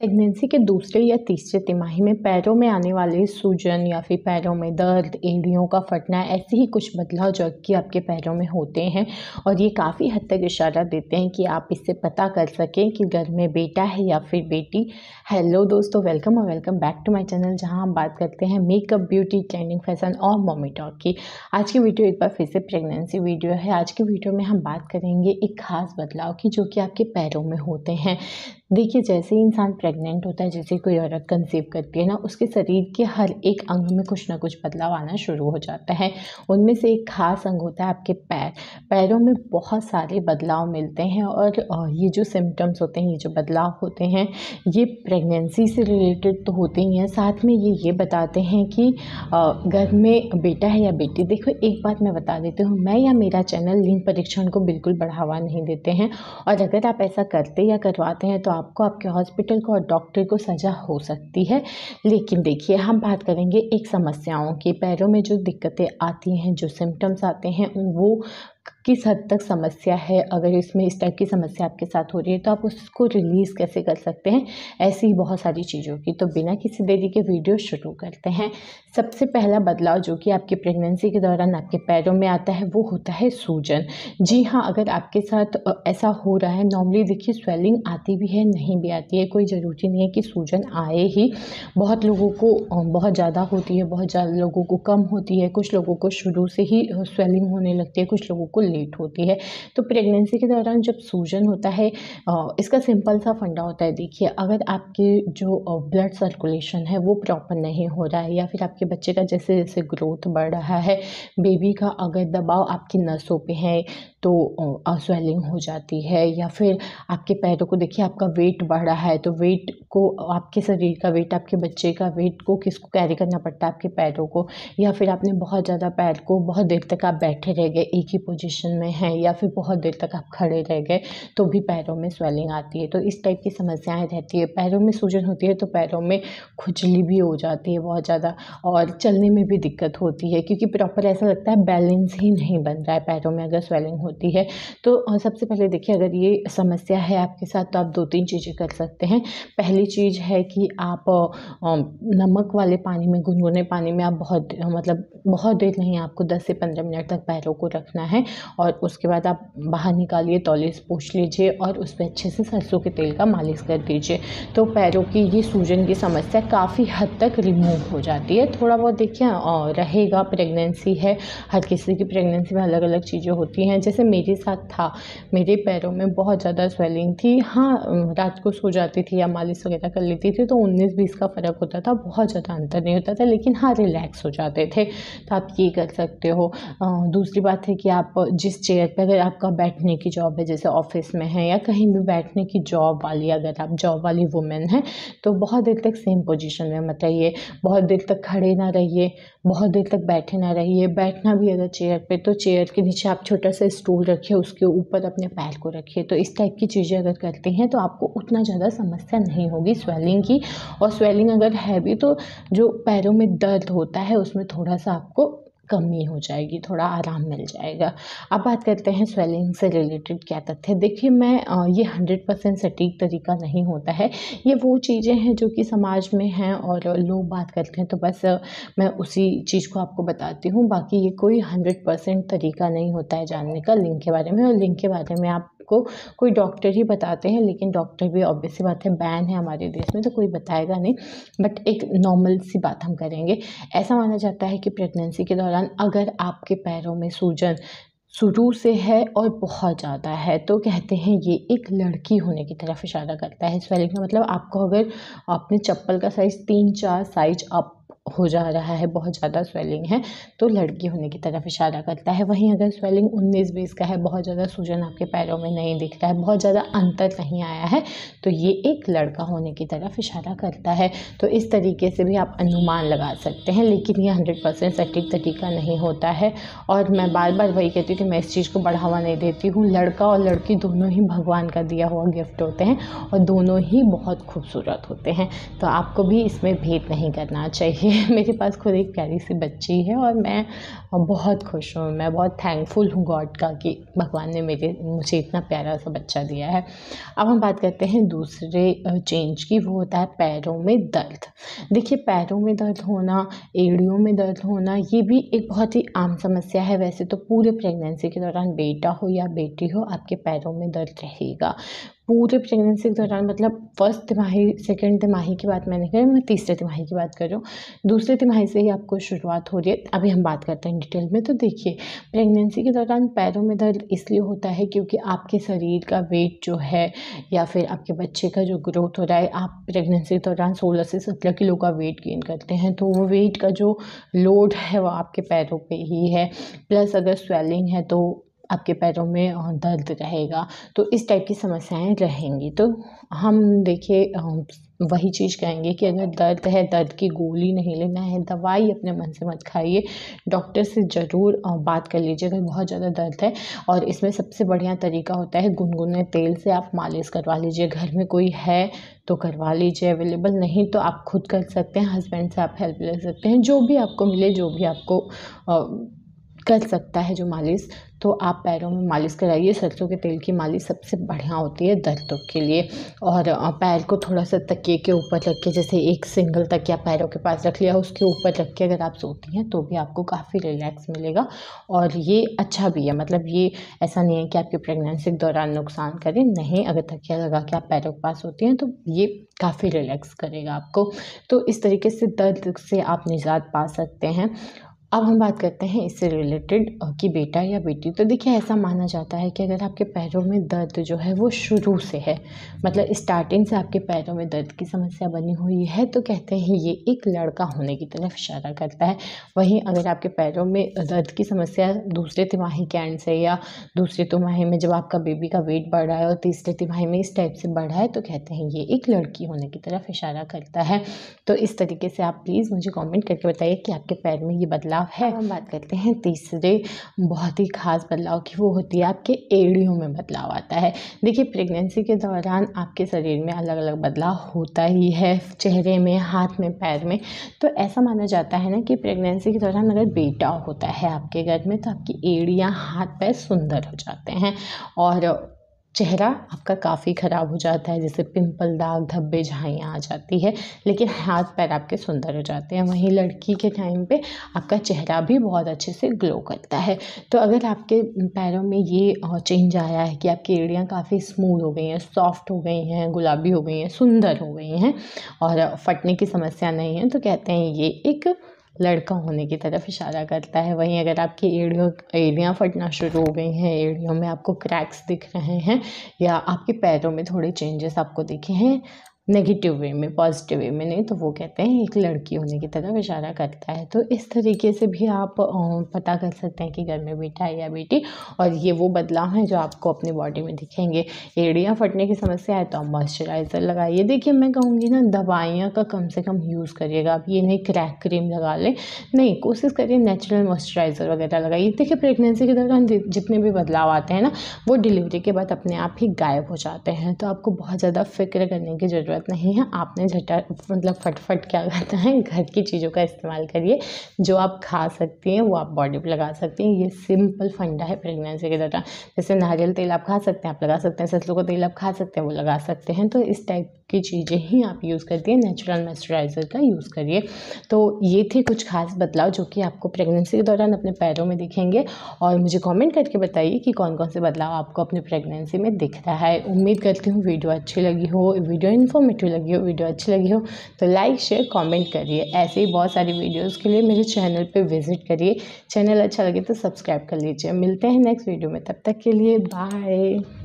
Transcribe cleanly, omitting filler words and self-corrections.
Pregnancy के दूसरे या तीसरे तिमाही में पैरों में आने वाले सूजन या फिर पैरों में दर्द, एड़ियों का फटना, ऐसे ही कुछ बदलाव जो कि आपके पैरों में होते हैं और ये काफ़ी हद तक इशारा देते हैं कि आप इससे पता कर सकें कि घर में बेटा है या फिर बेटी। हेलो दोस्तों, वेलकम और welcome back to my channel, जहां हम बात करते हैं मेकअप, ब्यूटी, ट्रेंडिंग, फैशन और मम्मी टॉक की। आज की वीडियो एक बार फिर से प्रेगनेंसी वीडियो है। आज की वीडियो में हम बात करेंगे एक खास बदलाव की जो कि आपके पैरों में होते हैं। देखिए, जैसे ही इंसान प्रेग्नेंट होता है, जैसे कोई औरत कंसीव करती है ना, उसके शरीर के हर एक अंग में कुछ ना कुछ बदलाव आना शुरू हो जाता है। उनमें से एक खास अंग होता है आपके पैर। पैरों में बहुत सारे बदलाव मिलते हैं और ये जो सिम्टम्स होते हैं, ये जो बदलाव होते हैं, ये प्रेगनेंसी से रिलेटेड तो होते ही हैं, साथ में ये बताते हैं कि घर में बेटा है या बेटी। देखो, एक बात मैं बता देती हूँ, मैं या मेरा चैनल लिंग परीक्षण को बिल्कुल बढ़ावा नहीं देते हैं, और अगर आप ऐसा करते या करवाते हैं तो आपको, आपके हॉस्पिटल को और डॉक्टर को सज़ा हो सकती है। लेकिन देखिए, हम बात करेंगे एक समस्याओं की। पैरों में जो दिक्कतें आती हैं, जो सिम्टम्स आते हैं, वो किस हद तक समस्या है। अगर इसमें इस टाइप की समस्या आपके साथ हो रही है तो आप उसको रिलीज़ कैसे कर सकते हैं, ऐसी बहुत सारी चीज़ों की। तो बिना किसी देरी के वीडियो शुरू करते हैं। सबसे पहला बदलाव जो कि आपकी प्रेगनेंसी के दौरान आपके पैरों में आता है, वो होता है सूजन। जी हाँ, अगर आपके साथ ऐसा हो रहा है, नॉर्मली देखिए स्वेलिंग आती भी है, नहीं भी आती है, कोई ज़रूरी नहीं है कि सूजन आए ही। बहुत लोगों को बहुत ज़्यादा होती है, बहुत ज़्यादा लोगों को कम होती है, कुछ लोगों को शुरू से ही स्वेलिंग होने लगती है, कुछ लोगों को लेट होती है। तो प्रेगनेंसी के दौरान जब सूजन होता है, इसका सिंपल सा फंडा होता है। देखिए, अगर आपके जो ब्लड सर्कुलेशन है वो प्रॉपर नहीं हो रहा है, या फिर आपके बच्चे का जैसे जैसे ग्रोथ बढ़ रहा है, बेबी का अगर दबाव आपकी नसों पे है तो स्वेलिंग हो जाती है। या फिर आपके पैरों को देखिए, आपका वेट बढ़ रहा है, तो वेट को, आपके शरीर का वेट, आपके बच्चे का वेट को किसको कैरी करना पड़ता है, आपके पैरों को। या फिर आपने बहुत ज़्यादा पैर को, बहुत देर तक आप बैठे रह गए, एक ही पोजीशन में हैं, या फिर बहुत देर तक आप खड़े रह गए, तो भी पैरों में स्वेलिंग आती है। तो इस टाइप की समस्याएं रहती है। पैरों में सूजन होती है तो पैरों में खुजली भी हो जाती है बहुत ज़्यादा, और चलने में भी दिक्कत होती है, क्योंकि प्रॉपर ऐसा लगता है बैलेंस ही नहीं बन रहा है पैरों में अगर स्वेलिंग होती है तो। सबसे पहले देखिए, अगर ये समस्या है आपके साथ तो आप 2-3 चीज़ें कर सकते हैं। पहली चीज़ है कि आप नमक वाले पानी में, गुनगुने पानी में आप बहुत देर नहीं, आपको 10 से 15 मिनट तक पैरों को रखना है, और उसके बाद आप बाहर निकालिए, तौलिए से पोंछ लीजिए और उस पर अच्छे से सरसों के तेल का मालिश कर दीजिए। तो पैरों की ये सूजन की समस्या काफ़ी हद तक रिमूव हो जाती है। थोड़ा बहुत देखिए रहेगा, प्रेगनेंसी है, हर किसी की प्रेगनेंसी में अलग अलग चीज़ें होती हैं। जैसे मेरे साथ था, मेरे पैरों में बहुत ज़्यादा स्वेलिंग थी। हाँ, रात को सो जाती थी या मालिश वगैरह कर लेती थी तो 19-20 का फ़र्क होता था, बहुत ज़्यादा अंतर नहीं होता था, लेकिन हाँ, रिलैक्स हो जाते थे। तो आप ये कर सकते हो। दूसरी बात है कि आप जिस चेयर पे, अगर आपका बैठने की जॉब है, जैसे ऑफिस में है या कहीं भी बैठने की जॉब वाली, अगर आप जॉब वाली वुमेन हैं, तो बहुत देर तक सेम पोजीशन में मत रहिए, बहुत देर तक खड़े ना रहिए, बहुत देर तक बैठे ना रहिए। बैठना भी अगर चेयर पे, तो चेयर के नीचे आप छोटा सा स्टूल रखिए, उसके ऊपर अपने पैर को रखिए। तो इस टाइप की चीज़ें अगर करते हैं तो आपको उतना ज़्यादा समस्या नहीं होगी स्वेलिंग की। और स्वेलिंग अगर है भी तो जो पैरों में दर्द होता है उसमें थोड़ा सा आपको कमी हो जाएगी, थोड़ा आराम मिल जाएगा। अब बात करते हैं स्वेलिंग से रिलेटेड क्या तथ्य। देखिए, ये 100% सटीक तरीका नहीं होता है। ये वो चीज़ें हैं जो कि समाज में हैं और लोग बात करते हैं, तो बस मैं उसी चीज़ को आपको बताती हूँ। बाकी ये कोई 100% तरीका नहीं होता है जानने का लिंग के बारे में। और लिंग के बारे में आपको कोई डॉक्टर ही बताते हैं, लेकिन डॉक्टर भी ऑब्वियस सी बात है बैन है हमारे देश में, तो कोई बताएगा नहीं। बट एक नॉर्मल सी बात हम करेंगे। ऐसा माना जाता है कि प्रेगनेंसी के दौरान अगर आपके पैरों में सूजन शुरू से है और बहुत ज़्यादा है, तो कहते हैं ये एक लड़की होने की तरफ इशारा करता है। स्वेलिंग का मतलब, आपको अगर अपने चप्पल का साइज़ 3-4 साइज अप हो जा रहा है, बहुत ज़्यादा स्वेलिंग है, तो लड़की होने की तरफ इशारा करता है। वहीं अगर स्वेलिंग 19-20 का है, बहुत ज़्यादा सूजन आपके पैरों में नहीं दिख रहा है, बहुत ज़्यादा अंतर नहीं आया है, तो ये एक लड़का होने की तरफ इशारा करता है। तो इस तरीके से भी आप अनुमान लगा सकते हैं, लेकिन ये 100% सटीक तरीका नहीं होता है। और मैं बार बार वही कहती हूँ कि मैं इस चीज़ को बढ़ावा नहीं देती हूँ। लड़का और लड़की दोनों ही भगवान का दिया हुआ गिफ्ट होते हैं और दोनों ही बहुत खूबसूरत होते हैं, तो आपको भी इसमें भेद नहीं करना चाहिए। मेरे पास खुद एक प्यारी सी बच्ची है और मैं बहुत खुश हूँ, मैं बहुत थैंकफुल हूँ गॉड का कि भगवान ने मुझे इतना प्यारा सा बच्चा दिया है। अब हम बात करते हैं दूसरे चेंज की, वो होता है पैरों में दर्द। देखिए, पैरों में दर्द होना, एड़ियों में दर्द होना, ये भी एक बहुत ही आम समस्या है। वैसे तो पूरे प्रेगनेंसी के दौरान बेटा हो या बेटी हो, आपके पैरों में दर्द रहेगा। पूरे प्रेगनेंसी के दौरान, मतलब फर्स्ट तिमाही, सेकंड तिमाही की बात मैं नहीं कर रही, मैं तीसरे तिमाही की बात कर रही हूँ। दूसरे तिमाही से ही आपको शुरुआत हो रही है। अभी हम बात करते हैं डिटेल में। तो देखिए, प्रेगनेंसी के दौरान पैरों में दर्द इसलिए होता है क्योंकि आपके शरीर का वेट जो है, या फिर आपके बच्चे का जो ग्रोथ हो रहा है, आप प्रेगनेंसी के दौरान 16 से 17 किलो का वेट गेन करते हैं, तो वो वेट का जो लोड है वो आपके पैरों पे ही है। प्लस अगर स्वेलिंग है तो आपके पैरों में दर्द रहेगा। तो इस टाइप की समस्याएं रहेंगी। तो हम देखिए, वही चीज़ कहेंगे कि अगर दर्द है, दर्द की गोली नहीं लेना है, दवाई अपने मन से मत खाइए, डॉक्टर से ज़रूर बात कर लीजिए अगर बहुत ज़्यादा दर्द है। और इसमें सबसे बढ़िया तरीका होता है गुनगुने तेल से आप मालिश करवा लीजिए। घर में कोई है तो करवा लीजिए, अवेलेबल नहीं तो आप खुद कर सकते हैं, हस्बैंड से आप हेल्प ले सकते हैं। जो भी आपको मिले, जो भी आपको कर सकता है जो मालिश, तो आप पैरों में मालिश कराइए। सरसों के तेल की मालिश सबसे बढ़िया होती है दर्दों के लिए। और पैर को थोड़ा सा तकिए के ऊपर रख के, जैसे एक सिंगल तकिया पैरों के पास रख लिया, उसके ऊपर रख के अगर आप सोती हैं तो भी आपको काफ़ी रिलैक्स मिलेगा। और ये अच्छा भी है, मतलब ये ऐसा नहीं है कि आपकी प्रेगनेंसी के दौरान नुकसान करे, नहीं। अगर तकिया लगा के आप पैरों के पास होती हैं तो ये काफ़ी रिलैक्स करेगा आपको। तो इस तरीके से दर्द से आप निजात पा सकते हैं। अब हम बात करते हैं इससे रिलेटेड कि बेटा या बेटी। तो देखिए, ऐसा माना जाता है कि अगर आपके पैरों में दर्द जो है वो शुरू से है, मतलब स्टार्टिंग से आपके पैरों में दर्द की समस्या बनी हुई है, तो कहते हैं ये एक लड़का होने की तरफ इशारा करता है। वहीं अगर आपके पैरों में दर्द की समस्या दूसरे तिमाही के एंड से, या दूसरे तिमाही में जब आपका बेबी का वेट बढ़ रहा है और तीसरे तिमाही में इस टाइप से बढ़ रहा है, तो कहते हैं ये एक लड़की होने की तरफ इशारा करता है। तो इस तरीके से आप प्लीज़ मुझे कॉमेंट करके बताइए कि आपके पैर में ये बदलाव है। हम बात करते हैं तीसरे बहुत ही खास बदलाव की, वो होती है आपके एड़ियों में बदलाव आता है। देखिए, प्रेगनेंसी के दौरान आपके शरीर में अलग अलग बदलाव होता ही है, चेहरे में, हाथ में, पैर में। तो ऐसा माना जाता है ना कि प्रेगनेंसी के दौरान अगर बेटा होता है आपके घर में, तो आपकी एड़ियाँ, हाथ पैर सुंदर हो जाते हैं और चेहरा आपका काफ़ी ख़राब हो जाता है, जैसे पिंपल, दाग, धब्बे, झाइयाँ आ जाती है, लेकिन हाथ पैर आपके सुंदर हो जाते हैं। वहीं लड़की के टाइम पे आपका चेहरा भी बहुत अच्छे से ग्लो करता है। तो अगर आपके पैरों में ये चेंज आया है कि आपकी एड़ियाँ काफ़ी स्मूथ हो गई हैं, सॉफ्ट हो गई हैं, गुलाबी हो गई हैं, सुंदर हो गई हैं और फटने की समस्या नहीं है, तो कहते हैं ये एक लड़का होने की तरफ इशारा करता है। वहीं अगर आपकी एड़ियाँ फटना शुरू हो गई हैं, एड़ियों में आपको क्रैक्स दिख रहे हैं, या आपके पैरों में थोड़े चेंजेस आपको दिखे हैं नेगेटिव वे में, पॉजिटिव वे में नहीं, तो वो कहते हैं एक लड़की होने की तरफ इशारा करता है। तो इस तरीके से भी आप पता कर सकते हैं कि घर में बेटा है या बेटी। और ये वो बदलाव हैं जो आपको अपनी बॉडी में दिखेंगे। एड़ियाँ फटने की समस्या है तो आप मॉइस्चराइज़र लगाइए। देखिए, मैं कहूँगी ना, दवाइयाँ का कम से कम यूज़ करिएगा। आप ये नहीं क्रैक क्रीम लगा लें, नहीं, कोशिश करिए नेचुरल मॉइस्चराइज़र वगैरह लगाइए। देखिए, प्रेगनेंसी के दौरान जितने भी बदलाव आते हैं ना, वो डिलीवरी के बाद अपने आप ही गायब हो जाते हैं। तो आपको बहुत ज़्यादा फिक्र करने की ज़रूरत नहीं है। आपने मतलब फटफट क्या करना है, घर की चीज़ों का इस्तेमाल करिए। जो आप खा सकती हैं वो आप बॉडी पे लगा सकती हैं। ये सिंपल फंडा है प्रेगनेंसी के दौरान। जैसे नारियल तेल आप खा सकते हैं, आप लगा सकते हैं। सरसों का तेल आप खा सकते हैं, वो लगा सकते हैं। तो इस टाइप की चीज़ें ही आप यूज़ करती हैं। नेचुरल मॉइस्चराइज़र का यूज़ करिए। तो ये थे कुछ खास बदलाव जो कि आपको प्रेगनेंसी के दौरान अपने पैरों में दिखेंगे। और मुझे कमेंट करके बताइए कि कौन कौन से बदलाव आपको अपनी प्रेगनेंसी में दिख रहा है। उम्मीद करती हूँ वीडियो अच्छी लगी हो, वीडियो इन्फॉर्मेटिव लगी हो, वीडियो अच्छी लगी हो तो लाइक, शेयर, कमेंट करिए। ऐसे ही बहुत सारी वीडियोज़ के लिए मेरे चैनल पे विजिट करिए। चैनल अच्छा लगे तो सब्सक्राइब कर लीजिए। मिलते हैं नेक्स्ट वीडियो में, तब तक के लिए बाय।